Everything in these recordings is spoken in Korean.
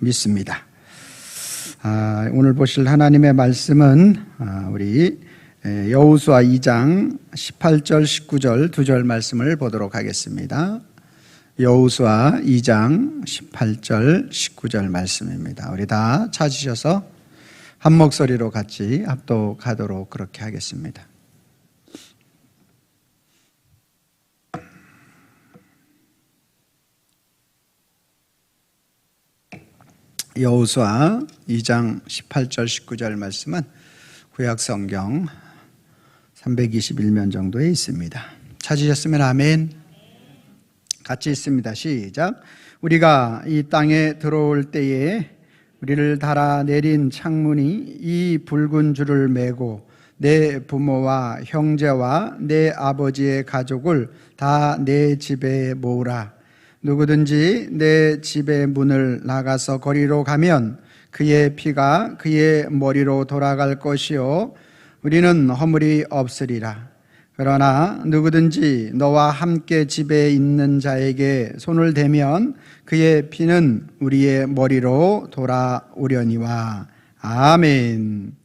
믿습니다. 오늘 보실 하나님의 말씀은 우리 여호수아 2장 18절 19절 두 절 말씀을 보도록 하겠습니다. 여호수아 2장 18절 19절 말씀입니다. 우리 다 찾으셔서 한 목소리로 같이 합독하도록 그렇게 하겠습니다. 여호수아 2장 18절 19절 말씀은 구약성경 321면 정도에 있습니다. 찾으셨으면 아멘. 같이 있습니다. 시작. 우리가 이 땅에 들어올 때에 우리를 달아내린 창문이 이 붉은 줄을 메고 내 부모와 형제와 내 아버지의 가족을 다 내 집에 모으라. 누구든지 내 집의 문을 나가서 거리로 가면 그의 피가 그의 머리로 돌아갈 것이요 우리는 허물이 없으리라. 그러나 누구든지 너와 함께 집에 있는 자에게 손을 대면 그의 피는 우리의 머리로 돌아오려니와. 아멘.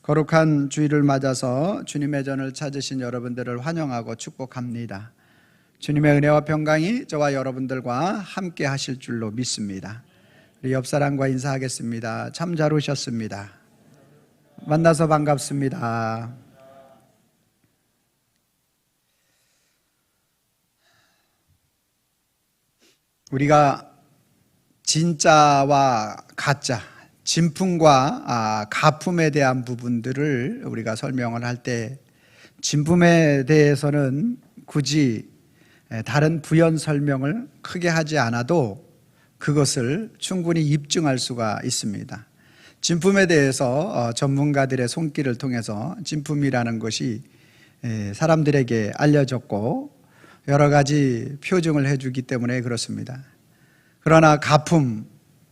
거룩한 주일을 맞아서 주님의 전을 찾으신 여러분들을 환영하고 축복합니다. 주님의 은혜와 평강이 저와 여러분들과 함께 하실 줄로 믿습니다. 우리 옆사람과 인사하겠습니다. 참 잘 오셨습니다. 만나서 반갑습니다. 우리가 진짜와 가짜, 진품과 가품에 대한 부분들을 우리가 설명을 할 때 진품에 대해서는 굳이 다른 부연 설명을 크게 하지 않아도 그것을 충분히 입증할 수가 있습니다. 진품에 대해서 전문가들의 손길을 통해서 진품이라는 것이 사람들에게 알려졌고 여러 가지 표징을 해주기 때문에 그렇습니다. 그러나 가품,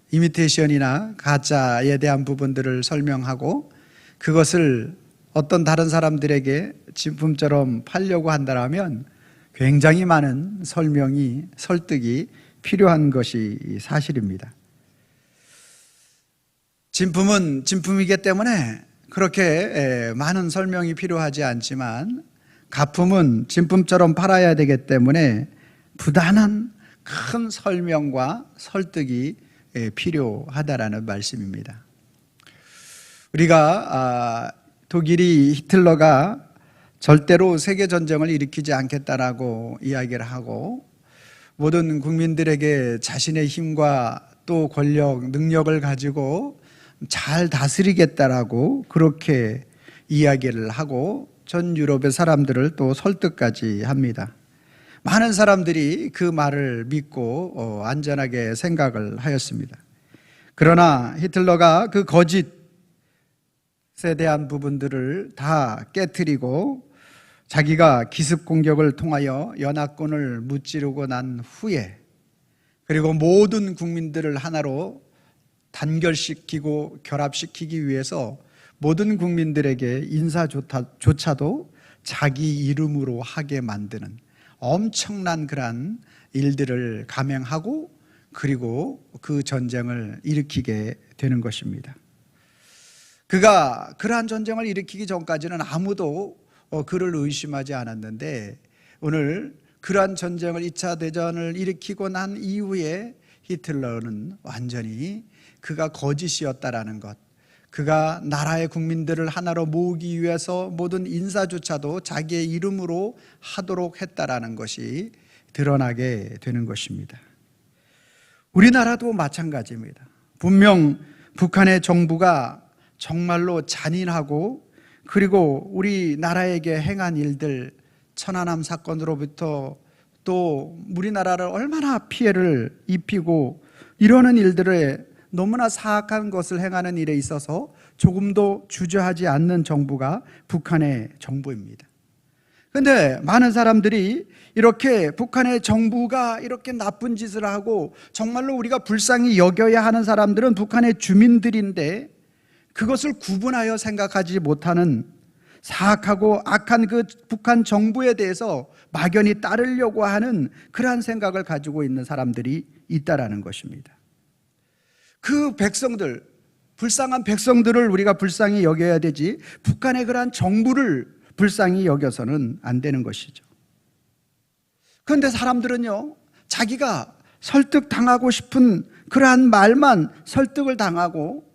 이미테이션이나 가짜에 대한 부분들을 설명하고 그것을 어떤 다른 사람들에게 진품처럼 팔려고 한다면 굉장히 많은 설명이, 설득이 필요한 것이 사실입니다. 진품은 진품이기 때문에 그렇게 많은 설명이 필요하지 않지만 가품은 진품처럼 팔아야 되기 때문에 부단한 큰 설명과 설득이 필요하다라는 말씀입니다. 우리가 독일이 히틀러가 절대로 세계전쟁을 일으키지 않겠다라고 이야기를 하고 모든 국민들에게 자신의 힘과 또 권력, 능력을 가지고 잘 다스리겠다라고 그렇게 이야기를 하고 전 유럽의 사람들을 또 설득까지 합니다. 많은 사람들이 그 말을 믿고 안전하게 생각을 하였습니다. 그러나 히틀러가 그 거짓에 대한 부분들을 다 깨트리고 자기가 기습 공격을 통하여 연합군을 무찌르고 난 후에 그리고 모든 국민들을 하나로 단결시키고 결합시키기 위해서 모든 국민들에게 인사조차도 자기 이름으로 하게 만드는 엄청난 그러한 일들을 감행하고 그리고 그 전쟁을 일으키게 되는 것입니다. 그가 그러한 전쟁을 일으키기 전까지는 아무도 그를 의심하지 않았는데 오늘 그러한 전쟁을 2차 대전을 일으키고 난 이후에 히틀러는 완전히 그가 거짓이었다라는 것, 그가 나라의 국민들을 하나로 모으기 위해서 모든 인사조차도 자기의 이름으로 하도록 했다라는 것이 드러나게 되는 것입니다. 우리나라도 마찬가지입니다. 분명 북한의 정부가 정말로 잔인하고 그리고 우리나라에게 행한 일들, 천안함 사건으로부터 또 우리나라를 얼마나 피해를 입히고 이러는 일들에 너무나 사악한 것을 행하는 일에 있어서 조금도 주저하지 않는 정부가 북한의 정부입니다. 그런데 많은 사람들이 이렇게 북한의 정부가 이렇게 나쁜 짓을 하고 정말로 우리가 불쌍히 여겨야 하는 사람들은 북한의 주민들인데 그것을 구분하여 생각하지 못하는 사악하고 악한 그 북한 정부에 대해서 막연히 따르려고 하는 그러한 생각을 가지고 있는 사람들이 있다라는 것입니다. 그 백성들, 불쌍한 백성들을 우리가 불쌍히 여겨야 되지 북한의 그러한 정부를 불쌍히 여겨서는 안 되는 것이죠. 그런데 사람들은요, 자기가 설득당하고 싶은 그러한 말만 설득을 당하고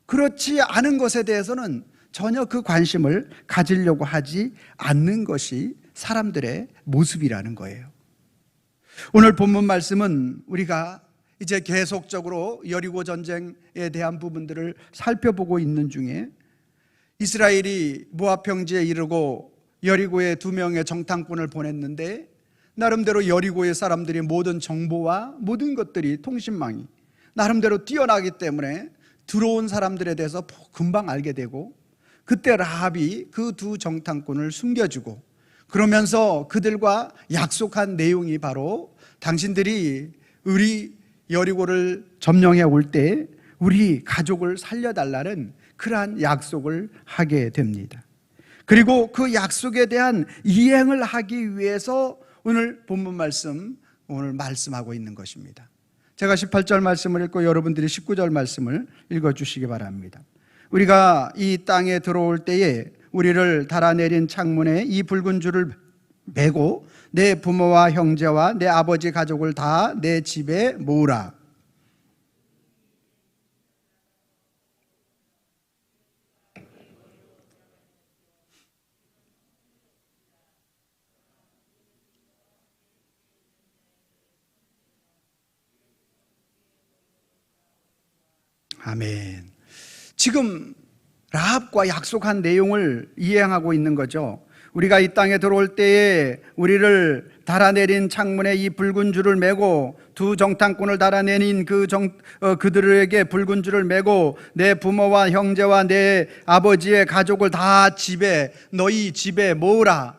그렇지 않은 것에 대해서는 전혀 그 관심을 가지려고 하지 않는 것이 사람들의 모습이라는 거예요. 오늘 본문 말씀은 우리가 이제 계속적으로 여리고 전쟁에 대한 부분들을 살펴보고 있는 중에 이스라엘이 모압 평지에 이르고 여리고에 2명의 정탐꾼을 보냈는데 나름대로 여리고의 사람들이 모든 정보와 모든 것들이 통신망이 나름대로 뛰어나기 때문에 들어온 사람들에 대해서 금방 알게 되고 그때 라합이 그 2 정탐꾼을 숨겨주고 그러면서 그들과 약속한 내용이 바로 당신들이 우리 여리고를 점령해 올 때 우리 가족을 살려달라는 그러한 약속을 하게 됩니다. 그리고 그 약속에 대한 이행을 하기 위해서 오늘 본문 말씀 오늘 말씀하고 있는 것입니다. 제가 18절 말씀을 읽고 여러분들이 19절 말씀을 읽어주시기 바랍니다. 우리가 이 땅에 들어올 때에 우리를 달아내린 창문에 이 붉은 줄을 매고 내 부모와 형제와 내 아버지 가족을 다 내 집에 모으라. 아멘. 지금 라합과 약속한 내용을 이행하고 있는 거죠. 우리가 이 땅에 들어올 때에 우리를 달아내린 창문에 이 붉은 줄을 매고 2 정탐꾼을 달아내린 그들에게 붉은 줄을 매고 내 부모와 형제와 내 아버지의 가족을 다 집에 너희 집에 모으라.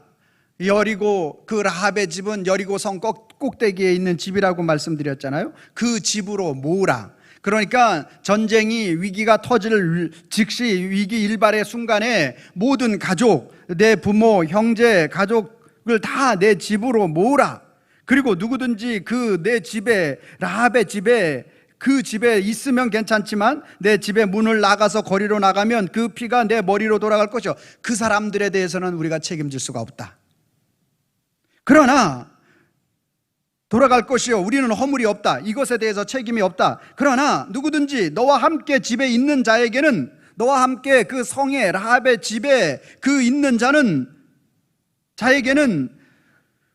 여리고 그 라합의 집은 여리고성 꼭대기에 있는 집이라고 말씀드렸잖아요. 그 집으로 모으라. 그러니까 전쟁이 위기가 터질 즉시 위기 일발의 순간에 모든 가족, 내 부모, 형제, 가족을 다 내 집으로 모으라. 그리고 누구든지 그 내 집에 라합의 집에 그 집에 있으면 괜찮지만 내 집에 문을 나가서 거리로 나가면 그 피가 내 머리로 돌아갈 것이요 그 사람들에 대해서는 우리가 책임질 수가 없다. 그러나 돌아갈 것이요 우리는 허물이 없다. 이것에 대해서 책임이 없다. 그러나 누구든지 너와 함께 집에 있는 자에게는 너와 함께 그 성에 라합의 집에 그 있는 자에게는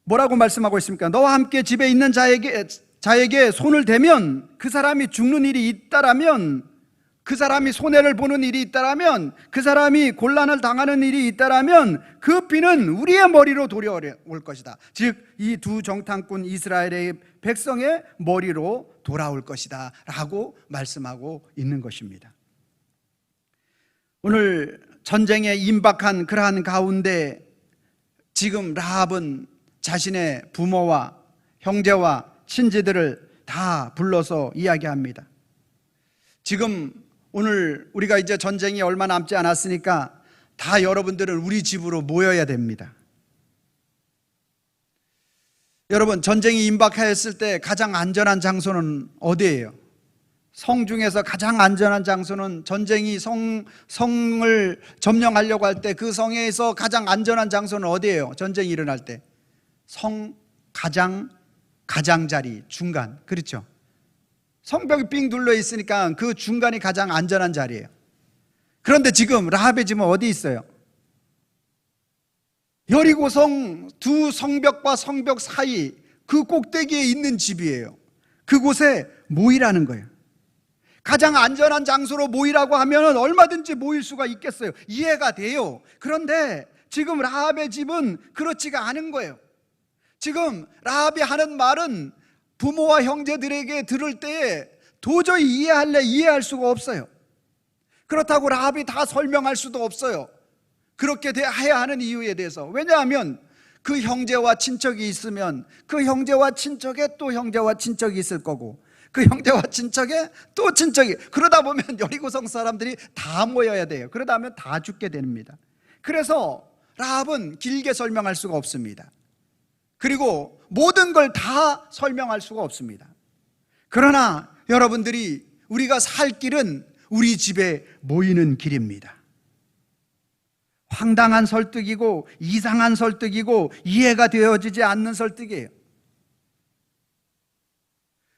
뭐라고 말씀하고 있습니까? 너와 함께 집에 있는 자에게 손을 대면 그 사람이 죽는 일이 있다라면 그 사람이 손해를 보는 일이 있다라면 그 사람이 곤란을 당하는 일이 있다라면 그 피는 우리의 머리로 돌아올 것이다. 즉 이 2 정탐꾼 이스라엘의 백성의 머리로 돌아올 것이다 라고 말씀하고 있는 것입니다. 오늘 전쟁에 임박한 그러한 가운데 지금 라합은 자신의 부모와 형제와 친지들을 다 불러서 이야기합니다. 지금 오늘 우리가 이제 전쟁이 얼마 남지 않았으니까 다 여러분들은 우리 집으로 모여야 됩니다. 여러분, 전쟁이 임박하였을 때 가장 안전한 장소는 어디예요? 성 중에서 가장 안전한 장소는 전쟁이 성을 점령하려고 할 때 그 성에서 가장 안전한 장소는 어디예요? 전쟁이 일어날 때 성 가장자리 중간, 그렇죠? 성벽이 삥 둘러 있으니까 그 중간이 가장 안전한 자리예요. 그런데 지금 라합의 집은 어디 있어요? 여리고성 2 성벽과 성벽 사이 그 꼭대기에 있는 집이에요. 그곳에 모이라는 거예요. 가장 안전한 장소로 모이라고 하면 얼마든지 모일 수가 있겠어요. 이해가 돼요. 그런데 지금 라합의 집은 그렇지가 않은 거예요. 지금 라합이 하는 말은 부모와 형제들에게 들을 때에 도저히 이해할 수가 없어요. 그렇다고 라합이 다 설명할 수도 없어요. 그렇게 해야 하는 이유에 대해서. 왜냐하면 그 형제와 친척이 있으면 그 형제와 친척에 또 형제와 친척이 있을 거고 그 형제와 친척에 또 친척이, 그러다 보면 여리고성 사람들이 다 모여야 돼요. 그러다 보면 다 죽게 됩니다. 그래서 라합은 길게 설명할 수가 없습니다. 그리고 모든 걸 다 설명할 수가 없습니다. 그러나 여러분들이 우리가 살 길은 우리 집에 모이는 길입니다. 황당한 설득이고 이상한 설득이고 이해가 되어지지 않는 설득이에요.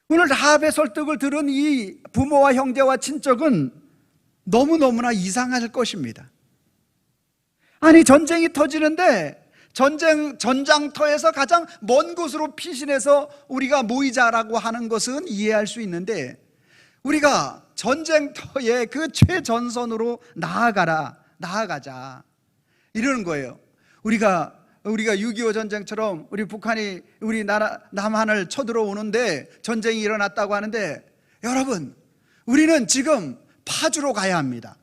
오늘 라합의 설득을 들은 이 부모와 형제와 친척은 너무너무나 이상할 것입니다. 아니, 전쟁이 터지는데 전장터에서 가장 먼 곳으로 피신해서 우리가 모이자라고 하는 것은 이해할 수 있는데, 우리가 전쟁터의 그 최전선으로 나아가자 이러는 거예요. 우리가 6.25 전쟁처럼 우리 북한이 우리 나라 남한을 쳐들어오는데 전쟁이 일어났다고 하는데, 여러분, 우리는 지금 파주로 가야 합니다.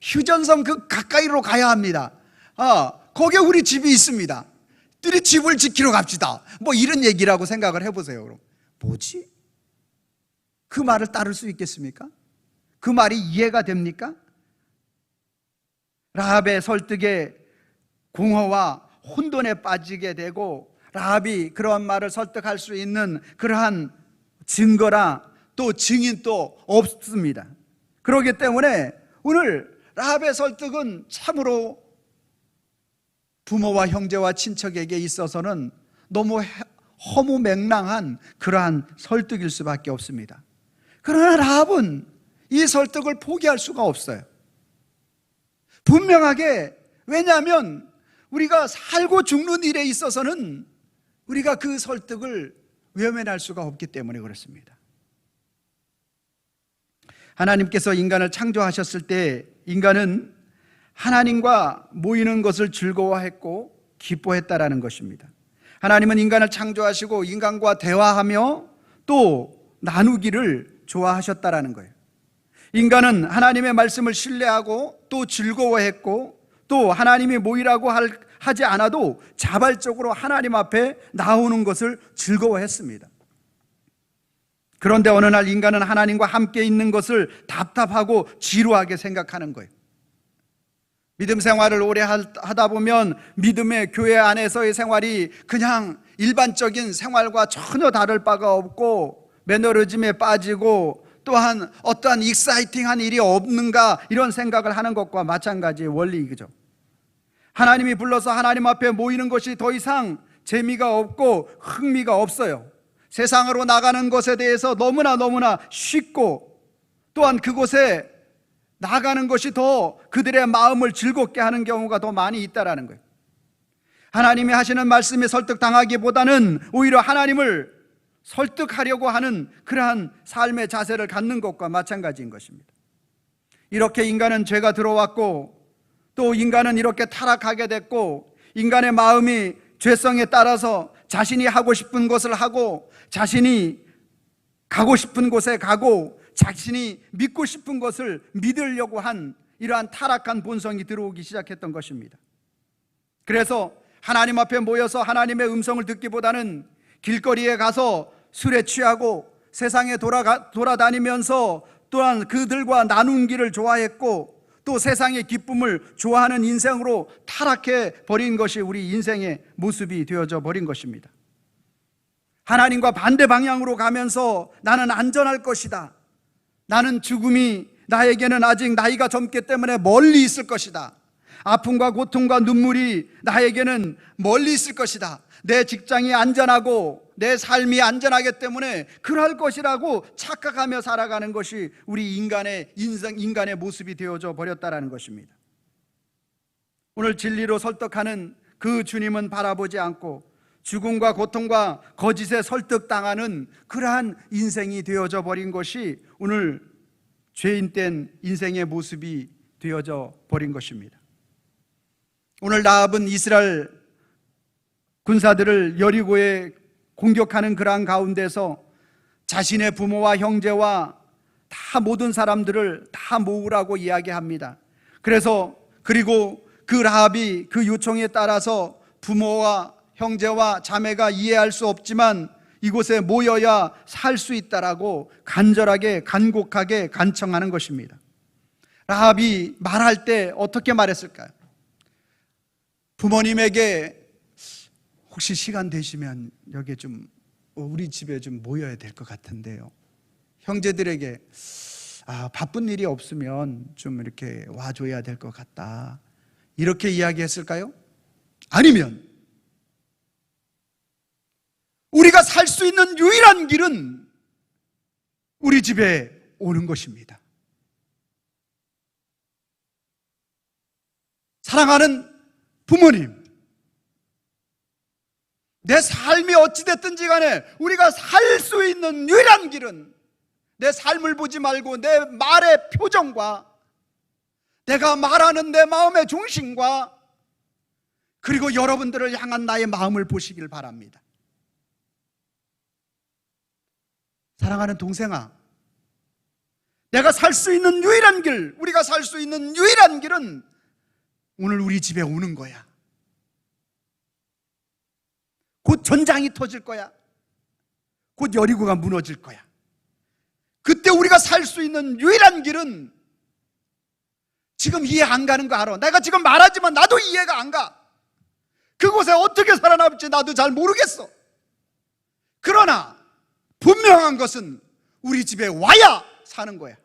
휴전선 그 가까이로 가야 합니다. 거기에 우리 집이 있습니다. 우리 집을 지키러 갑시다. 뭐 이런 얘기라고 생각을 해보세요. 그럼 뭐지? 그 말을 따를 수 있겠습니까? 그 말이 이해가 됩니까? 라합의 설득에 공허와 혼돈에 빠지게 되고, 라합이 그러한 말을 설득할 수 있는 그러한 증거나 또 증인도 없습니다. 그렇기 때문에 오늘 라합의 설득은 참으로 부모와 형제와 친척에게 있어서는 너무 허무맹랑한 그러한 설득일 수밖에 없습니다. 그러나 라합은 이 설득을 포기할 수가 없어요. 분명하게, 왜냐하면 우리가 살고 죽는 일에 있어서는 우리가 그 설득을 외면할 수가 없기 때문에 그렇습니다. 하나님께서 인간을 창조하셨을 때 인간은 하나님과 모이는 것을 즐거워했고 기뻐했다라는 것입니다. 하나님은 인간을 창조하시고 인간과 대화하며 또 나누기를 좋아하셨다라는 거예요. 인간은 하나님의 말씀을 신뢰하고 또 즐거워했고, 또 하나님이 모이라고 하지 않아도 자발적으로 하나님 앞에 나오는 것을 즐거워했습니다. 그런데 어느 날 인간은 하나님과 함께 있는 것을 답답하고 지루하게 생각하는 거예요. 믿음 생활을 오래 하다 보면 믿음의 교회 안에서의 생활이 그냥 일반적인 생활과 전혀 다를 바가 없고, 매너리즘에 빠지고 또한 어떠한 익사이팅한 일이 없는가 이런 생각을 하는 것과 마찬가지의 원리이죠. 하나님이 불러서 하나님 앞에 모이는 것이 더 이상 재미가 없고 흥미가 없어요. 세상으로 나가는 것에 대해서 너무나 쉽고, 또한 그곳에 나가는 것이 더 그들의 마음을 즐겁게 하는 경우가 더 많이 있다라는 거예요. 하나님이 하시는 말씀에 설득당하기보다는 오히려 하나님을 설득하려고 하는 그러한 삶의 자세를 갖는 것과 마찬가지인 것입니다. 이렇게 인간은 죄가 들어왔고, 또 인간은 이렇게 타락하게 됐고, 인간의 마음이 죄성에 따라서 자신이 하고 싶은 것을 하고, 자신이 가고 싶은 곳에 가고, 자신이 믿고 싶은 것을 믿으려고 한 이러한 타락한 본성이 들어오기 시작했던 것입니다. 그래서 하나님 앞에 모여서 하나님의 음성을 듣기보다는 길거리에 가서 술에 취하고 세상에 돌아다니면서 또한 그들과 나눈 길을 좋아했고, 또 세상의 기쁨을 좋아하는 인생으로 타락해 버린 것이 우리 인생의 모습이 되어져 버린 것입니다. 하나님과 반대 방향으로 가면서 나는 안전할 것이다, 나는 죽음이 나에게는 아직 나이가 젊기 때문에 멀리 있을 것이다, 아픔과 고통과 눈물이 나에게는 멀리 있을 것이다, 내 직장이 안전하고 내 삶이 안전하기 때문에 그럴 것이라고 착각하며 살아가는 것이 우리 인간의 인간의 모습이 되어져 버렸다라는 것입니다. 오늘 진리로 설득하는 그 주님은 바라보지 않고 죽음과 고통과 거짓에 설득당하는 그러한 인생이 되어져 버린 것이 오늘 죄인된 인생의 모습이 되어져 버린 것입니다. 오늘 라합은 이스라엘 군사들을 여리고에 공격하는 그러한 가운데서 자신의 부모와 형제와 다 모든 사람들을 다 모으라고 이야기합니다. 그리고 그 라합이 그 요청에 따라서 부모와 형제와 자매가 이해할 수 없지만 이곳에 모여야 살 수 있다라고 간절하게 간곡하게 간청하는 것입니다. 라합이 말할 때 어떻게 말했을까요? 부모님에게 혹시 시간 되시면 여기 좀 우리 집에 좀 모여야 될 것 같은데요, 형제들에게 바쁜 일이 없으면 좀 이렇게 와줘야 될 것 같다, 이렇게 이야기했을까요? 아니면 우리가 살 수 있는 유일한 길은 우리 집에 오는 것입니다. 사랑하는 부모님, 내 삶이 어찌됐든지 간에 우리가 살 수 있는 유일한 길은 내 삶을 보지 말고 내 말의 표정과 내가 말하는 내 마음의 중심과 그리고 여러분들을 향한 나의 마음을 보시길 바랍니다. 사랑하는 동생아, 내가 살 수 있는 유일한 길, 우리가 살 수 있는 유일한 길은 오늘 우리 집에 오는 거야. 곧 전장이 터질 거야. 곧 여리고가 무너질 거야. 그때 우리가 살 수 있는 유일한 길은, 지금 이해 안 가는 거 알아. 내가 지금 말하지만 나도 이해가 안 가. 그곳에 어떻게 살아남을지 나도 잘 모르겠어. 그러나 분명한 것은 우리 집에 와야 사는 거야.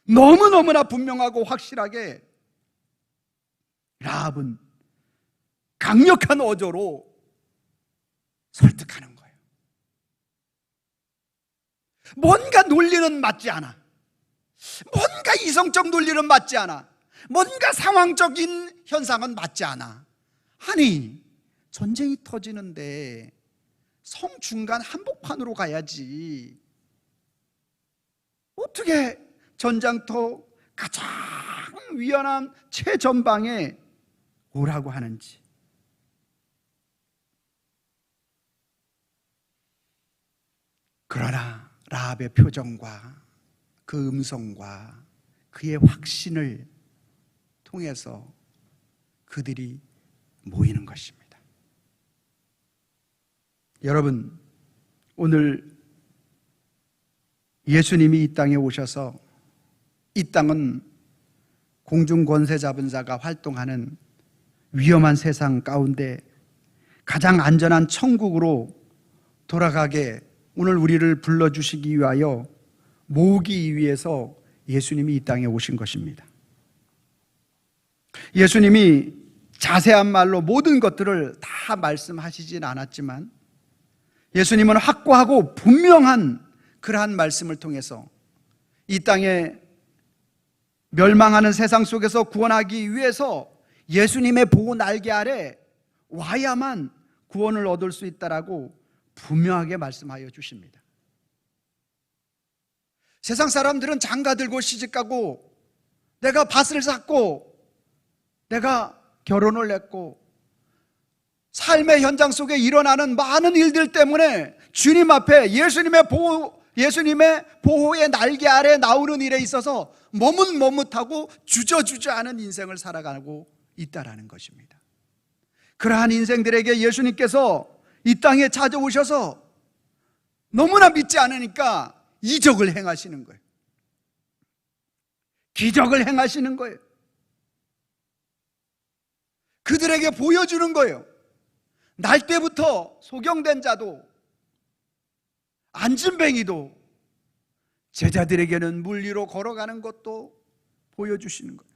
너무너무나 분명하고 확실하게 라합은 강력한 어조로 설득하는 거예요. 뭔가 논리는 맞지 않아. 뭔가 이성적 논리는 맞지 않아. 뭔가 상황적인 현상은 맞지 않아. 아니, 전쟁이 터지는데 성 중간 한복판으로 가야지 어떻게 전장터 가장 위험한 최전방에 오라고 하는지. 그러나 라합의 표정과 그 음성과 그의 확신을 통해서 그들이 모이는 것입니다. 여러분, 오늘 예수님이 이 땅에 오셔서, 이 땅은 공중 권세 잡은 자가 활동하는 위험한 세상 가운데 가장 안전한 천국으로 돌아가게 오늘 우리를 불러주시기 위하여 모으기 위해서 예수님이 이 땅에 오신 것입니다. 예수님이 자세한 말로 모든 것들을 다 말씀하시진 않았지만 예수님은 확고하고 분명한 그러한 말씀을 통해서 이 땅에 멸망하는 세상 속에서 구원하기 위해서 예수님의 보호 날개 아래 와야만 구원을 얻을 수 있다라고 분명하게 말씀하여 주십니다. 세상 사람들은 장가 들고 시집가고 내가 밭을 샀고 내가 결혼을 했고 삶의 현장 속에 일어나는 많은 일들 때문에 주님 앞에 예수님의 보호의 날개 아래 나오는 일에 있어서 머뭇머뭇하고 주저주저하는 인생을 살아가고 있다라는 것입니다. 그러한 인생들에게 예수님께서 이 땅에 찾아오셔서 너무나 믿지 않으니까 이적을 행하시는 거예요. 기적을 행하시는 거예요. 그들에게 보여주는 거예요. 날 때부터 소경된 자도 안진뱅이도 제자들에게는 물 위로 걸어가는 것도 보여주시는 거예요.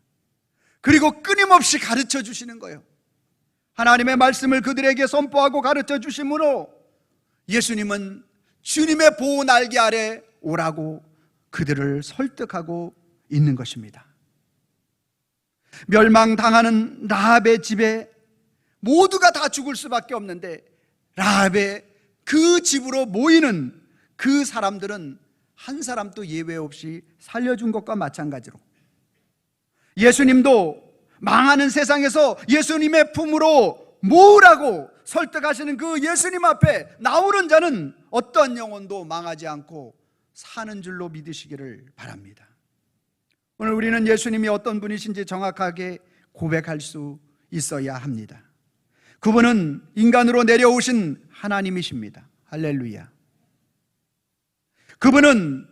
그리고 끊임없이 가르쳐 주시는 거예요. 하나님의 말씀을 그들에게 선포하고 가르쳐 주심으로 예수님은 주님의 보호 날개 아래 오라고 그들을 설득하고 있는 것입니다. 멸망당하는 라합의 집에 모두가 다 죽을 수밖에 없는데 라합의 그 집으로 모이는 그 사람들은 한 사람도 예외 없이 살려준 것과 마찬가지로 예수님도 망하는 세상에서 예수님의 품으로 모으라고 설득하시는 그 예수님 앞에 나오는 자는 어떠한 영혼도 망하지 않고 사는 줄로 믿으시기를 바랍니다. 오늘 우리는 예수님이 어떤 분이신지 정확하게 고백할 수 있어야 합니다. 그분은 인간으로 내려오신 하나님이십니다. 할렐루야. 그분은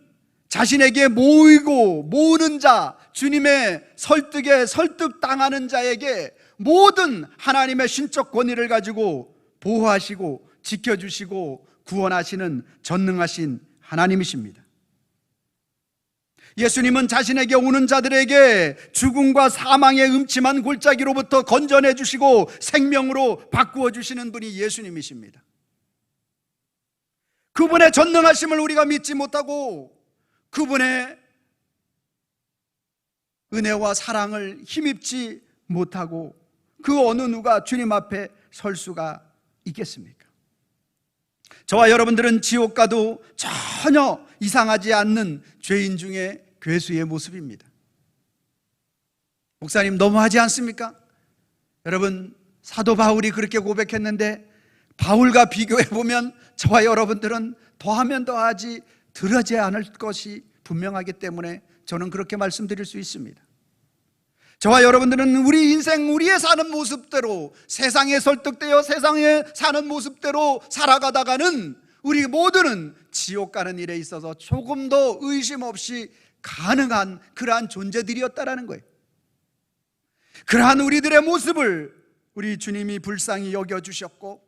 자신에게 모으는 자, 주님의 설득에 설득당하는 자에게 모든 하나님의 신적 권위를 가지고 보호하시고 지켜주시고 구원하시는 전능하신 하나님이십니다. 예수님은 자신에게 오는 자들에게 죽음과 사망의 음침한 골짜기로부터 건져내 주시고 생명으로 바꾸어 주시는 분이 예수님이십니다. 그분의 전능하심을 우리가 믿지 못하고 그분의 은혜와 사랑을 힘입지 못하고 그 어느 누가 주님 앞에 설 수가 있겠습니까? 저와 여러분들은 지옥 가도 전혀 이상하지 않는 죄인 중에 괴수의 모습입니다. 목사님, 너무하지 않습니까? 여러분, 사도 바울이 그렇게 고백했는데 바울과 비교해 보면 저와 여러분들은 더하면 더하지 덜하지 않을 것이 분명하기 때문에 저는 그렇게 말씀드릴 수 있습니다. 저와 여러분들은 우리 인생, 우리의 사는 모습대로, 세상에 설득되어 세상에 사는 모습대로 살아가다가는 우리 모두는 지옥 가는 일에 있어서 조금도 의심 없이 가능한 그러한 존재들이었다라는 거예요. 그러한 우리들의 모습을 우리 주님이 불쌍히 여겨주셨고,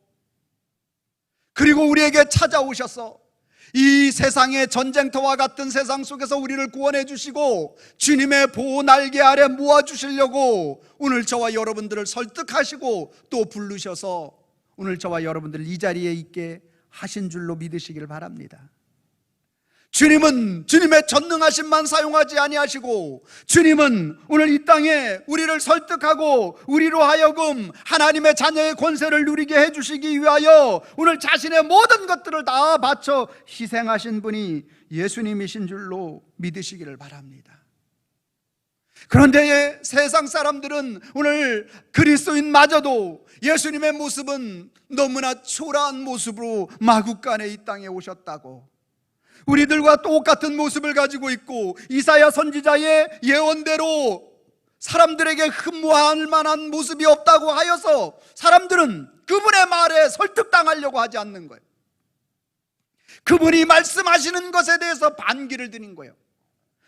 그리고 우리에게 찾아오셔서 이 세상의 전쟁터와 같은 세상 속에서 우리를 구원해 주시고 주님의 보호 날개 아래 모아주시려고 오늘 저와 여러분들을 설득하시고 또 부르셔서 오늘 저와 여러분들을 이 자리에 있게 하신 줄로 믿으시길 바랍니다. 주님은 주님의 전능하심만 사용하지 아니하시고 주님은 오늘 이 땅에 우리를 설득하고 우리로 하여금 하나님의 자녀의 권세를 누리게 해주시기 위하여 오늘 자신의 모든 것들을 다 바쳐 희생하신 분이 예수님이신 줄로 믿으시기를 바랍니다. 그런데 세상 사람들은 오늘 그리스도인마저도 예수님의 모습은 너무나 초라한 모습으로 마국간에 이 땅에 오셨다고, 우리들과 똑같은 모습을 가지고 있고 이사야 선지자의 예언대로 사람들에게 흠모할 만한 모습이 없다고 하여서 사람들은 그분의 말에 설득당하려고 하지 않는 거예요. 그분이 말씀하시는 것에 대해서 반기를 드는 거예요.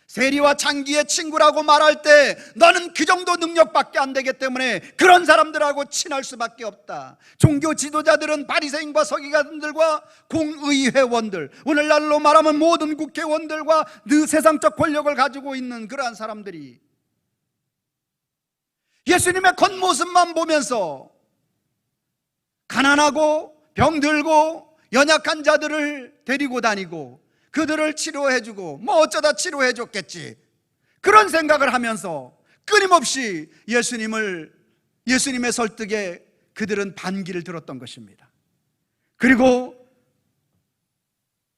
세리와 창기의 친구라고 말할 때 너는 그 정도 능력밖에 안 되기 때문에 그런 사람들하고 친할 수밖에 없다. 종교 지도자들은 바리새인과 서기관들과 공의회원들, 오늘날로 말하면 모든 국회의원들과 그 세상적 권력을 가지고 있는 그러한 사람들이 예수님의 겉모습만 보면서 가난하고 병들고 연약한 자들을 데리고 다니고 그들을 치료해주고 뭐 어쩌다 치료해줬겠지, 그런 생각을 하면서 끊임없이 예수님의 설득에 그들은 반기를 들었던 것입니다. 그리고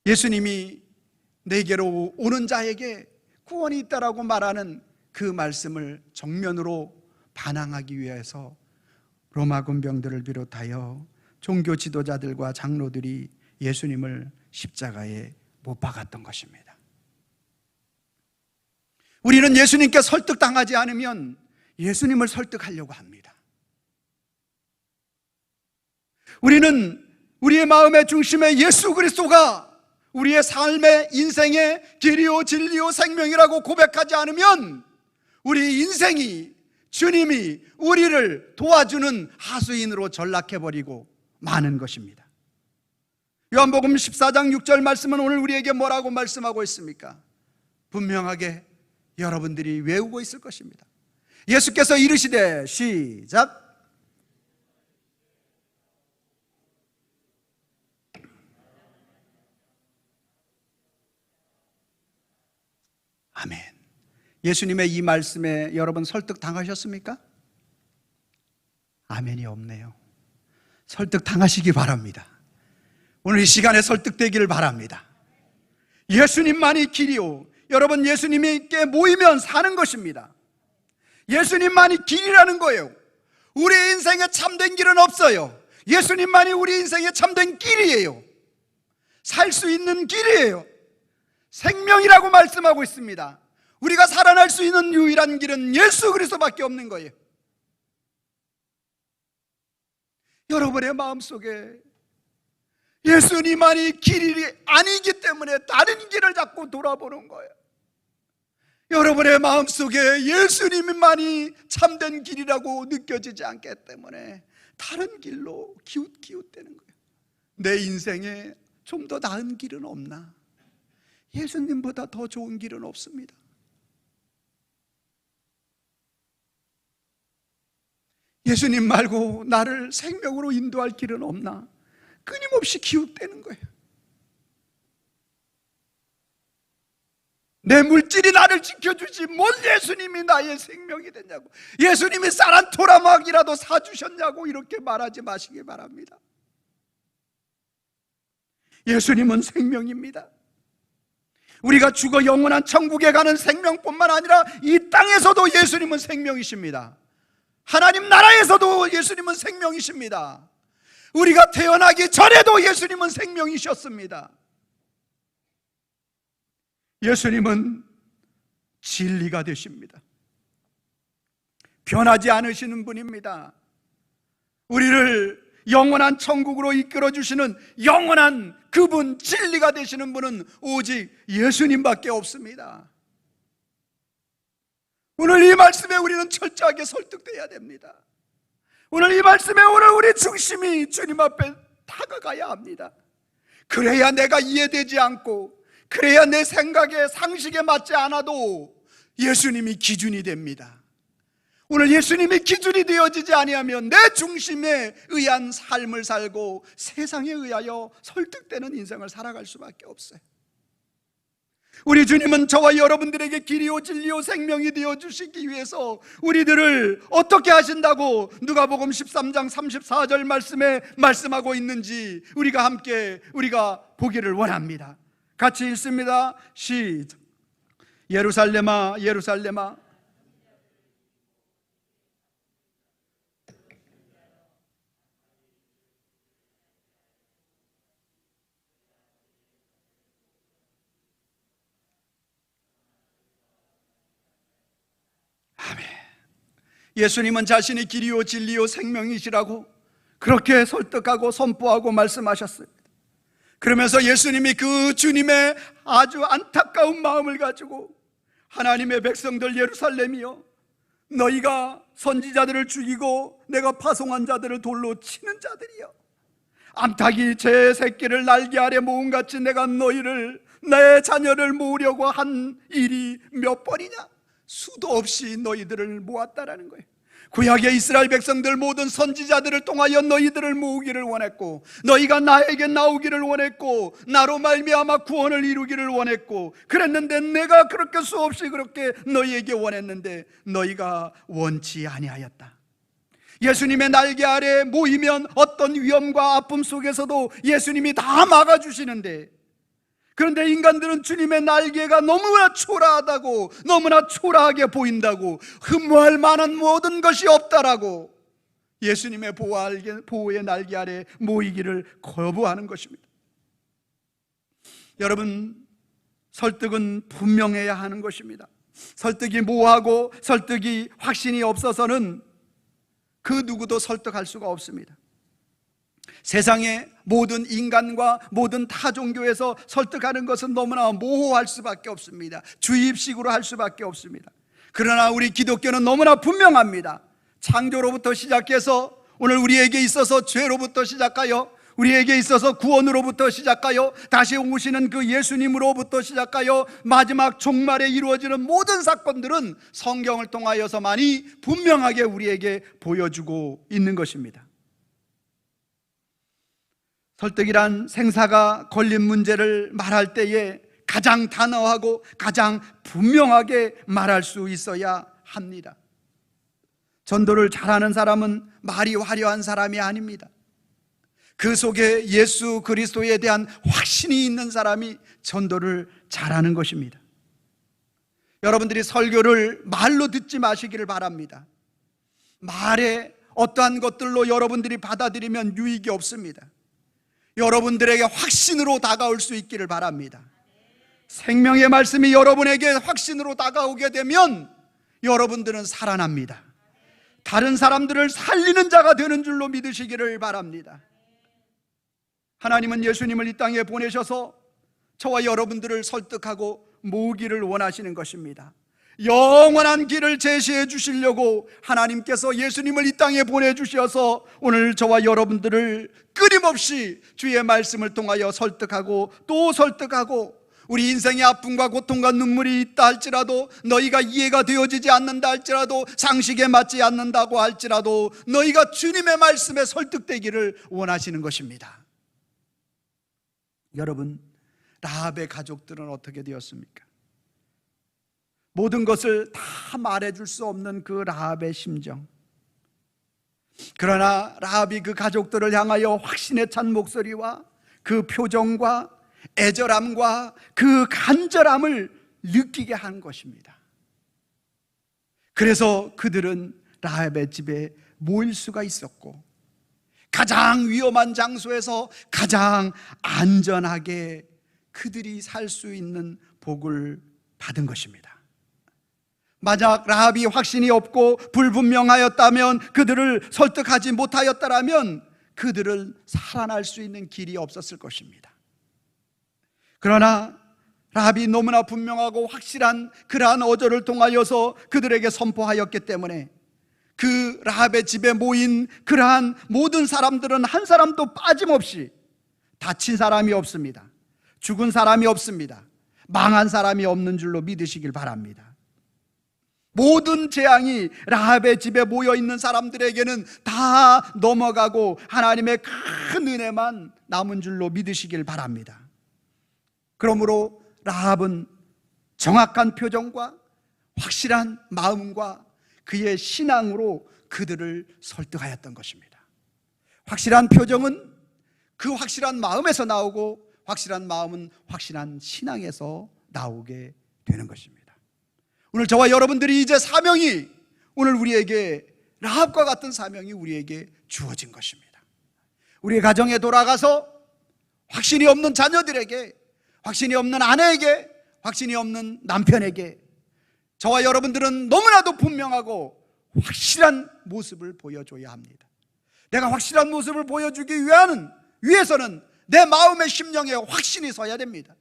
예수님이 내게로 오는 자에게 구원이 있다라고 말하는 그 말씀을 정면으로 반항하기 위해서 로마 군병들을 비롯하여 종교 지도자들과 장로들이 예수님을 십자가에 못 박았던 것입니다. 우리는 예수님께 설득당하지 않으면 예수님을 설득하려고 합니다. 우리는 우리의 마음의 중심에 예수 그리스도가 우리의 삶의 인생의 길이요 진리요 생명이라고 고백하지 않으면 우리 인생이, 주님이 우리를 도와주는 하수인으로 전락해버리고 마는 것입니다. 요한복음 14장 6절 말씀은 오늘 우리에게 뭐라고 말씀하고 있습니까? 분명하게 여러분들이 외우고 있을 것입니다. 예수께서 이르시되, 시작, 아멘. 예수님의 이 말씀에 여러분 설득 당하셨습니까? 아멘이 없네요. 설득 당하시기 바랍니다. 오늘 이 시간에 설득되기를 바랍니다. 예수님만이 길이요, 여러분 예수님께 모이면 사는 것입니다. 예수님만이 길이라는 거예요. 우리 인생에 참된 길은 없어요. 예수님만이 우리 인생에 참된 길이에요. 살 수 있는 길이에요. 생명이라고 말씀하고 있습니다. 우리가 살아날 수 있는 유일한 길은 예수 그리스도밖에 없는 거예요. 여러분의 마음속에 예수님만이 길이 아니기 때문에 다른 길을 자꾸 돌아보는 거예요. 여러분의 마음속에 예수님만이 참된 길이라고 느껴지지 않기 때문에 다른 길로 기웃기웃대는 거예요. 내 인생에 좀 더 나은 길은 없나? 예수님보다 더 좋은 길은 없습니다. 예수님 말고 나를 생명으로 인도할 길은 없나? 끊임없이 기웃대는 거예요. 내 물질이 나를 지켜주지 뭘 예수님이 나의 생명이 되냐고, 예수님이 쌀 한 토라막이라도 사주셨냐고 이렇게 말하지 마시기 바랍니다. 예수님은 생명입니다. 우리가 죽어 영원한 천국에 가는 생명뿐만 아니라 이 땅에서도 예수님은 생명이십니다. 하나님 나라에서도 예수님은 생명이십니다. 우리가 태어나기 전에도 예수님은 생명이셨습니다. 예수님은 진리가 되십니다. 변하지 않으시는 분입니다. 우리를 영원한 천국으로 이끌어주시는 영원한 그분, 진리가 되시는 분은 오직 예수님밖에 없습니다. 오늘 이 말씀에 우리는 철저하게 설득돼야 됩니다. 오늘 이 말씀에 오늘 우리 중심이 주님 앞에 다가가야 합니다. 그래야 내가 이해되지 않고, 그래야 내 생각에 상식에 맞지 않아도 예수님이 기준이 됩니다. 오늘 예수님이 기준이 되어지지 아니하면 내 중심에 의한 삶을 살고 세상에 의하여 설득되는 인생을 살아갈 수밖에 없어요. 우리 주님은 저와 여러분들에게 길이요 진리요 생명이 되어주시기 위해서 우리들을 어떻게 하신다고 누가복음 13장 34절 말씀에 말씀하고 있는지 우리가 보기를 원합니다. 같이 읽습니다. 시작. 예루살렘아 예루살렘아 아멘. 예수님은 자신이 길이요 진리요 생명이시라고 그렇게 설득하고 선포하고 말씀하셨어요. 그러면서 예수님이 그 주님의 아주 안타까운 마음을 가지고 하나님의 백성들 예루살렘이여, 너희가 선지자들을 죽이고 내가 파송한 자들을 돌로 치는 자들이여, 암탉이 제 새끼를 날개 아래 모음같이 내가 너희를, 내 자녀를 모으려고 한 일이 몇 번이냐? 수도 없이 너희들을 모았다라는 거예요. 구약의 이스라엘 백성들 모든 선지자들을 통하여 너희들을 모으기를 원했고, 너희가 나에게 나오기를 원했고, 나로 말미암아 구원을 이루기를 원했고, 그랬는데 내가 그렇게 수없이 그렇게 너희에게 원했는데 너희가 원치 아니하였다. 예수님의 날개 아래 모이면 어떤 위험과 아픔 속에서도 예수님이 다 막아주시는데, 그런데 인간들은 주님의 날개가 너무나 초라하다고, 너무나 초라하게 보인다고, 흠모할 만한 모든 것이 없다라고 예수님의 보호의 날개 아래 모이기를 거부하는 것입니다. 여러분, 설득은 분명해야 하는 것입니다. 설득이 모호하고 설득이 확신이 없어서는 그 누구도 설득할 수가 없습니다. 세상의 모든 인간과 모든 타 종교에서 설득하는 것은 너무나 모호할 수밖에 없습니다. 주입식으로 할 수밖에 없습니다. 그러나 우리 기독교는 너무나 분명합니다. 창조로부터 시작해서 오늘 우리에게 있어서 죄로부터 시작하여, 우리에게 있어서 구원으로부터 시작하여, 다시 오시는 그 예수님으로부터 시작하여 마지막 종말에 이루어지는 모든 사건들은 성경을 통하여서만이 분명하게 우리에게 보여주고 있는 것입니다. 설득이란 생사가 걸린 문제를 말할 때에 가장 단호하고 가장 분명하게 말할 수 있어야 합니다. 전도를 잘하는 사람은 말이 화려한 사람이 아닙니다. 그 속에 예수 그리스도에 대한 확신이 있는 사람이 전도를 잘하는 것입니다. 여러분들이 설교를 말로 듣지 마시기를 바랍니다. 말에 어떠한 것들로 여러분들이 받아들이면 유익이 없습니다. 여러분들에게 확신으로 다가올 수 있기를 바랍니다. 생명의 말씀이 여러분에게 확신으로 다가오게 되면 여러분들은 살아납니다. 다른 사람들을 살리는 자가 되는 줄로 믿으시기를 바랍니다. 하나님은 예수님을 이 땅에 보내셔서 저와 여러분들을 설득하고 모으기를 원하시는 것입니다. 영원한 길을 제시해 주시려고 하나님께서 예수님을 이 땅에 보내주셔서 오늘 저와 여러분들을 끊임없이 주의 말씀을 통하여 설득하고 또 설득하고, 우리 인생의 아픔과 고통과 눈물이 있다 할지라도, 너희가 이해가 되어지지 않는다 할지라도, 상식에 맞지 않는다고 할지라도 너희가 주님의 말씀에 설득되기를 원하시는 것입니다. 여러분, 라합의 가족들은 어떻게 되었습니까? 모든 것을 다 말해줄 수 없는 그 라합의 심정. 그러나 라합이 그 가족들을 향하여 확신에 찬 목소리와 그 표정과 애절함과 그 간절함을 느끼게 한 것입니다. 그래서 그들은 라합의 집에 모일 수가 있었고, 가장 위험한 장소에서 가장 안전하게 그들이 살 수 있는 복을 받은 것입니다. 만약 라합이 확신이 없고 불분명하였다면, 그들을 설득하지 못하였다면 그들은 살아날 수 있는 길이 없었을 것입니다. 그러나 라합이 너무나 분명하고 확실한 그러한 어조를 통하여서 그들에게 선포하였기 때문에 그 라합의 집에 모인 그러한 모든 사람들은 한 사람도 빠짐없이, 다친 사람이 없습니다. 죽은 사람이 없습니다. 망한 사람이 없는 줄로 믿으시길 바랍니다. 모든 재앙이 라합의 집에 모여 있는 사람들에게는 다 넘어가고 하나님의 큰 은혜만 남은 줄로 믿으시길 바랍니다. 그러므로 라합은 정확한 표정과 확실한 마음과 그의 신앙으로 그들을 설득하였던 것입니다. 확실한 표정은 그 확실한 마음에서 나오고, 확실한 마음은 확실한 신앙에서 나오게 되는 것입니다. 오늘 저와 여러분들이 이제 사명이, 오늘 우리에게 라합과 같은 사명이 우리에게 주어진 것입니다. 우리의 가정에 돌아가서 확신이 없는 자녀들에게, 확신이 없는 아내에게, 확신이 없는 남편에게 저와 여러분들은 너무나도 분명하고 확실한 모습을 보여줘야 합니다. 내가 확실한 모습을 보여주기 위해서는 내 마음의 심령에 확신이 서야 됩니다.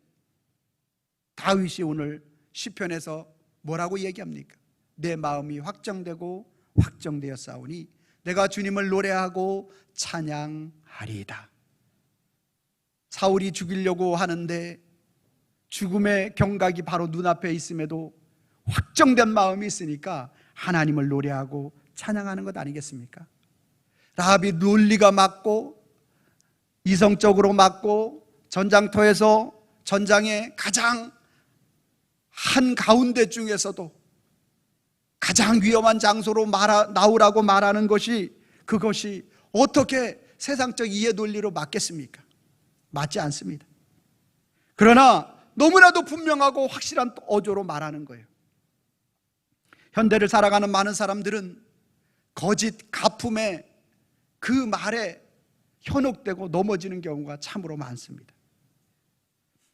다윗이 오늘 시편에서 뭐라고 얘기합니까? 내 마음이 확정되고 확정되었사오니 내가 주님을 노래하고 찬양하리이다. 사울이 죽이려고 하는데 죽음의 경각이 바로 눈앞에 있음에도 확정된 마음이 있으니까 하나님을 노래하고 찬양하는 것 아니겠습니까? 라합이 논리가 맞고 이성적으로 맞고 전장터에서 전장의 가장 한가운데 중에서도 가장 위험한 장소로 나오라고 말하는 것이, 그것이 어떻게 세상적 이해 논리로 맞겠습니까? 맞지 않습니다. 그러나 너무나도 분명하고 확실한 어조로 말하는 거예요. 현대를 살아가는 많은 사람들은 거짓 가품에 그 말에 현혹되고 넘어지는 경우가 참으로 많습니다.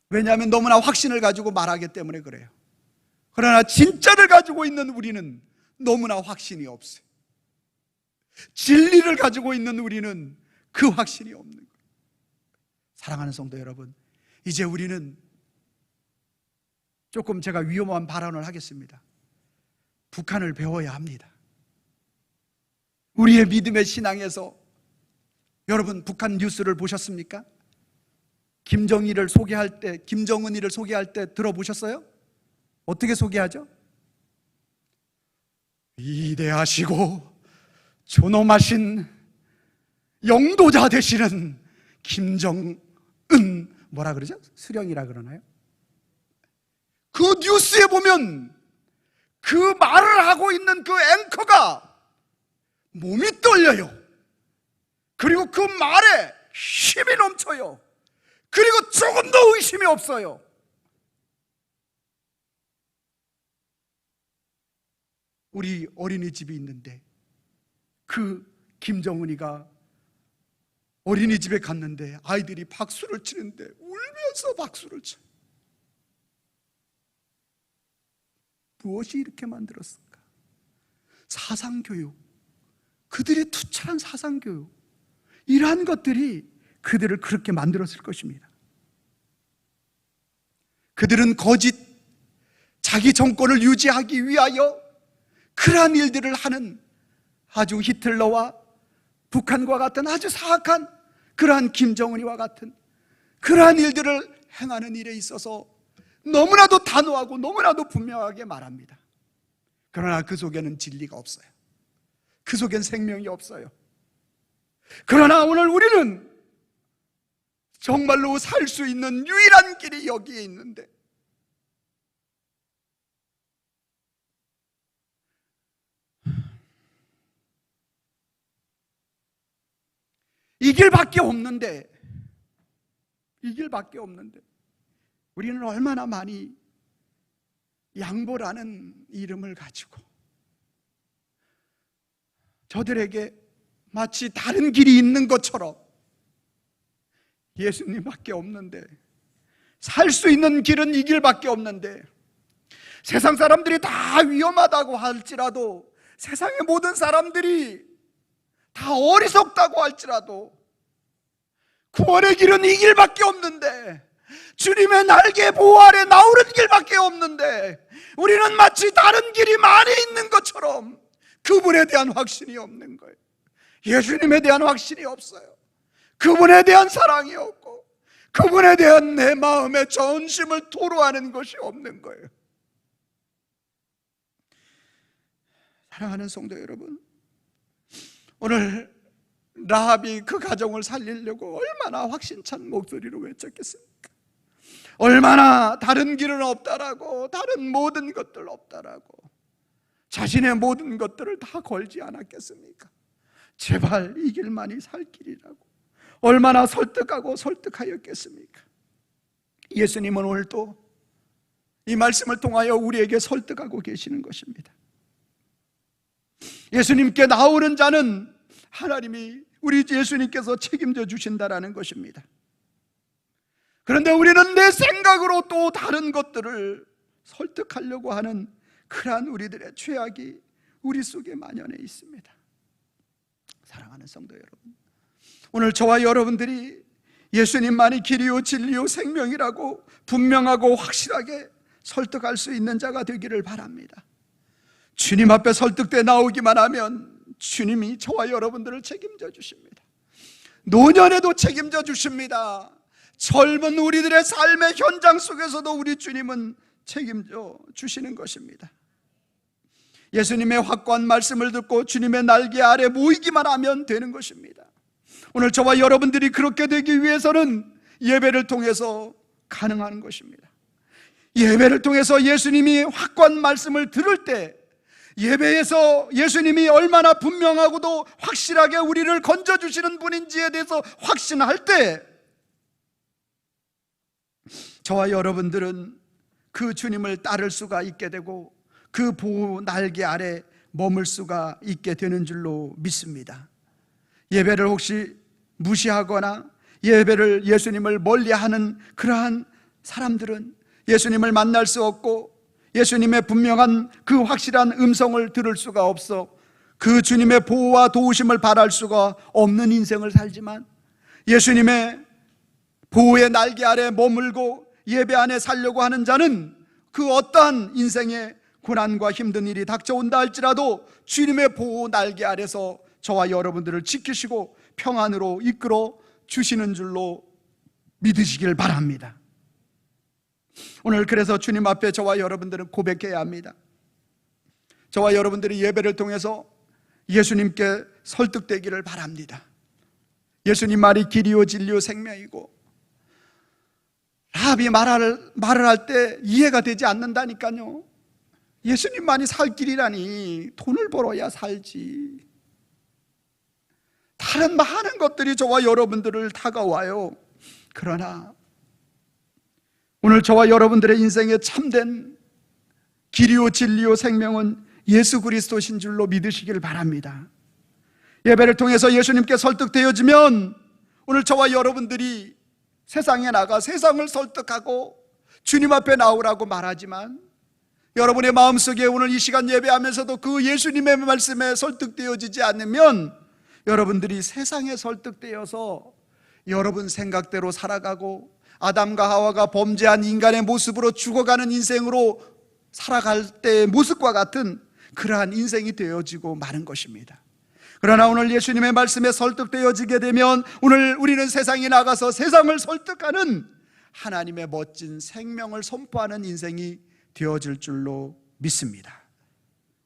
왜냐하면 너무나 확신을 가지고 말하기 때문에 그래요. 그러나 진짜를 가지고 있는 우리는 너무나 확신이 없어요. 진리를 가지고 있는 우리는 그 확신이 없는 거예요. 사랑하는 성도 여러분, 이제 우리는 조금 제가 위험한 발언을 하겠습니다. 북한을 배워야 합니다. 우리의 믿음의 신앙에서, 여러분 북한 뉴스를 보셨습니까? 김정은이를 소개할 때 들어보셨어요? 어떻게 소개하죠? 위대하시고 존엄하신 영도자 되시는 김정은, 뭐라 그러죠? 수령이라 그러나요? 그 뉴스에 보면 그 말을 하고 있는 그 앵커가 몸이 떨려요. 그리고 그 말에 힘이 넘쳐요. 그리고 조금도 의심이 없어요. 우리 어린이집이 있는데 그 김정은이가 어린이집에 갔는데 아이들이 박수를 치는데 울면서 박수를 쳐요. 무엇이 이렇게 만들었을까? 사상교육, 그들의 투철한 사상교육, 이러한 것들이 그들을 그렇게 만들었을 것입니다. 그들은 거짓 자기 정권을 유지하기 위하여 그러한 일들을 하는 아주 히틀러와 북한과 같은 아주 사악한 그러한 김정은이와 같은 그러한 일들을 행하는 일에 있어서 너무나도 단호하고 너무나도 분명하게 말합니다. 그러나 그 속에는 진리가 없어요. 그 속엔 생명이 없어요. 그러나 오늘 우리는 정말로 살 수 있는 유일한 길이 여기에 있는데, 이 길밖에 없는데, 이 길밖에 없는데 우리는 얼마나 많이 양보라는 이름을 가지고 저들에게 마치 다른 길이 있는 것처럼 예수님밖에 없는데, 살 수 있는 길은 이 길밖에 없는데, 세상 사람들이 다 위험하다고 할지라도, 세상의 모든 사람들이 다 어리석다고 할지라도 구원의 길은 이 길밖에 없는데, 주님의 날개 보호 아래 나오는 길밖에 없는데, 우리는 마치 다른 길이 많이 있는 것처럼 그분에 대한 확신이 없는 거예요. 예수님에 대한 확신이 없어요. 그분에 대한 사랑이 없고 그분에 대한 내 마음의 전심을 토로하는 것이 없는 거예요. 사랑하는 성도 여러분, 오늘 라합이 그 가정을 살리려고 얼마나 확신찬 목소리로 외쳤겠습니까? 얼마나 다른 길은 없다라고, 다른 모든 것들 없다라고 자신의 모든 것들을 다 걸지 않았겠습니까? 제발 이 길만이 살 길이라고 얼마나 설득하고 설득하였겠습니까? 예수님은 오늘 또 이 말씀을 통하여 우리에게 설득하고 계시는 것입니다. 예수님께 나오는 자는 하나님이, 우리 예수님께서 책임져 주신다라는 것입니다. 그런데 우리는 내 생각으로 또 다른 것들을 설득하려고 하는 그러한 우리들의 죄악이 우리 속에 만연해 있습니다. 사랑하는 성도 여러분, 오늘 저와 여러분들이 예수님만이 길이요 진리요 생명이라고 분명하고 확실하게 설득할 수 있는 자가 되기를 바랍니다. 주님 앞에 설득돼 나오기만 하면 주님이 저와 여러분들을 책임져 주십니다. 노년에도 책임져 주십니다. 젊은 우리들의 삶의 현장 속에서도 우리 주님은 책임져 주시는 것입니다. 예수님의 확고한 말씀을 듣고 주님의 날개 아래 모이기만 하면 되는 것입니다. 오늘 저와 여러분들이 그렇게 되기 위해서는 예배를 통해서 가능한 것입니다. 예배를 통해서 예수님이 확고한 말씀을 들을 때, 예배에서 예수님이 얼마나 분명하고도 확실하게 우리를 건져주시는 분인지에 대해서 확신할 때, 저와 여러분들은 그 주님을 따를 수가 있게 되고 그 보호 날개 아래 머물 수가 있게 되는 줄로 믿습니다. 예배를 혹시 무시하거나 예수님을 멀리하는 그러한 사람들은 예수님을 만날 수 없고 예수님의 분명한 그 확실한 음성을 들을 수가 없어 그 주님의 보호와 도우심을 바랄 수가 없는 인생을 살지만, 예수님의 보호의 날개 아래 머물고 예배 안에 살려고 하는 자는 그 어떠한 인생의 고난과 힘든 일이 닥쳐온다 할지라도 주님의 보호 날개 아래서 저와 여러분들을 지키시고 평안으로 이끌어 주시는 줄로 믿으시길 바랍니다. 오늘 그래서 주님 앞에 저와 여러분들은 고백해야 합니다. 저와 여러분들이 예배를 통해서 예수님께 설득되기를 바랍니다. 예수님 말이 길이요 진리요 생명이고, 라합이 말을 할 때 이해가 되지 않는다니까요. 예수님만이 살 길이라니, 돈을 벌어야 살지. 다른 많은 것들이 저와 여러분들을 다가와요. 그러나 오늘 저와 여러분들의 인생에 참된 길이요 진리요 생명은 예수 그리스도신 줄로 믿으시길 바랍니다. 예배를 통해서 예수님께 설득되어지면 오늘 저와 여러분들이 세상에 나가 세상을 설득하고 주님 앞에 나오라고 말하지만, 여러분의 마음속에 오늘 이 시간 예배하면서도 그 예수님의 말씀에 설득되어지지 않으면 여러분들이 세상에 설득되어서 여러분 생각대로 살아가고 아담과 하와가 범죄한 인간의 모습으로 죽어가는 인생으로 살아갈 때의 모습과 같은 그러한 인생이 되어지고 마는 것입니다. 그러나 오늘 예수님의 말씀에 설득되어지게 되면 오늘 우리는 세상에 나가서 세상을 설득하는 하나님의 멋진 생명을 선포하는 인생이 되어질 줄로 믿습니다.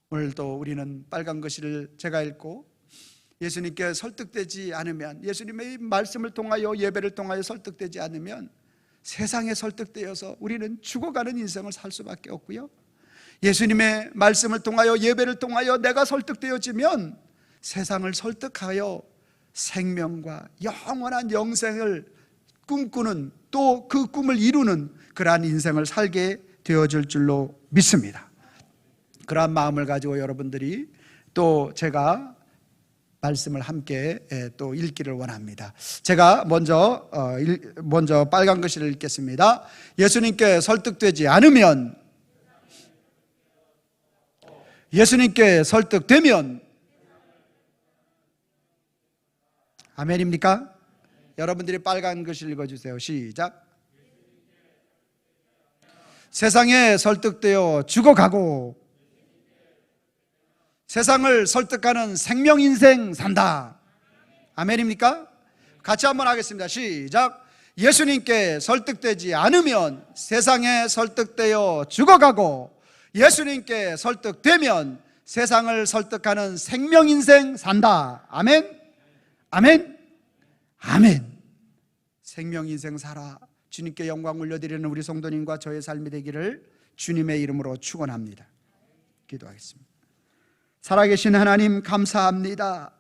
오늘도 우리는 빨간 글씨를 제가 읽고 예수님께 설득되지 않으면, 예수님의 말씀을 통하여 예배를 통하여 설득되지 않으면 세상에 설득되어서 우리는 죽어가는 인생을 살 수밖에 없고요, 예수님의 말씀을 통하여 예배를 통하여 내가 설득되어지면 세상을 설득하여 생명과 영원한 영생을 꿈꾸는, 또 그 꿈을 이루는 그러한 인생을 살게 되어질 줄로 믿습니다. 그러한 마음을 가지고 여러분들이 또 제가 말씀을 함께 또 읽기를 원합니다. 제가 먼저 빨간 글씨를 읽겠습니다. 예수님께 설득되지 않으면, 예수님께 설득되면, 아멘입니까? 여러분들이 빨간 글씨를 읽어주세요. 시작. 세상에 설득되어 죽어가고 세상을 설득하는 생명 인생 산다. 아멘입니까? 같이 한번 하겠습니다. 시작. 예수님께 설득되지 않으면 세상에 설득되어 죽어가고 예수님께 설득되면 세상을 설득하는 생명 인생 산다. 아멘. 아멘. 아멘. 생명 인생 살아 주님께 영광 올려드리는 우리 성도님과 저의 삶이 되기를 주님의 이름으로 축원합니다. 기도하겠습니다. 살아계신 하나님, 감사합니다.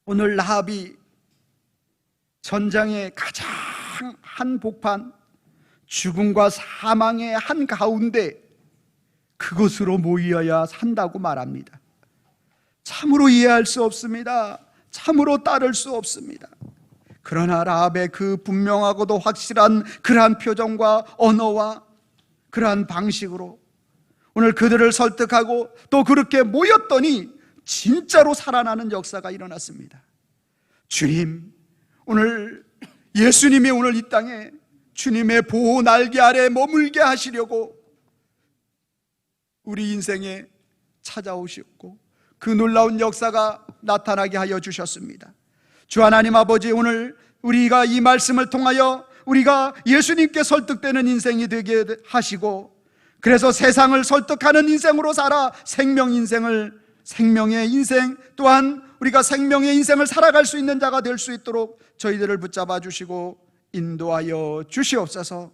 오늘 라합이 전장의 가장 한복판, 죽음과 사망의 한가운데 그것으로 모이어야 산다고 말합니다. 참으로 이해할 수 없습니다. 참으로 따를 수 없습니다. 그러나 라합의 그 분명하고도 확실한 그러한 표정과 언어와 그러한 방식으로 오늘 그들을 설득하고 또 그렇게 모였더니 진짜로 살아나는 역사가 일어났습니다. 주님, 오늘 예수님이 오늘 이 땅에 주님의 보호 날개 아래 머물게 하시려고 우리 인생에 찾아오셨고 그 놀라운 역사가 나타나게 하여 주셨습니다. 주 하나님 아버지, 오늘 우리가 이 말씀을 통하여 우리가 예수님께 설득되는 인생이 되게 하시고, 그래서 세상을 설득하는 인생으로 살아 생명의 인생, 또한 우리가 생명의 인생을 살아갈 수 있는 자가 될 수 있도록 저희들을 붙잡아 주시고 인도하여 주시옵소서.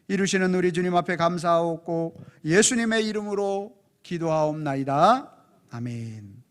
이루시는 우리 주님 앞에 감사하옵고 예수님의 이름으로 기도하옵나이다. 아멘.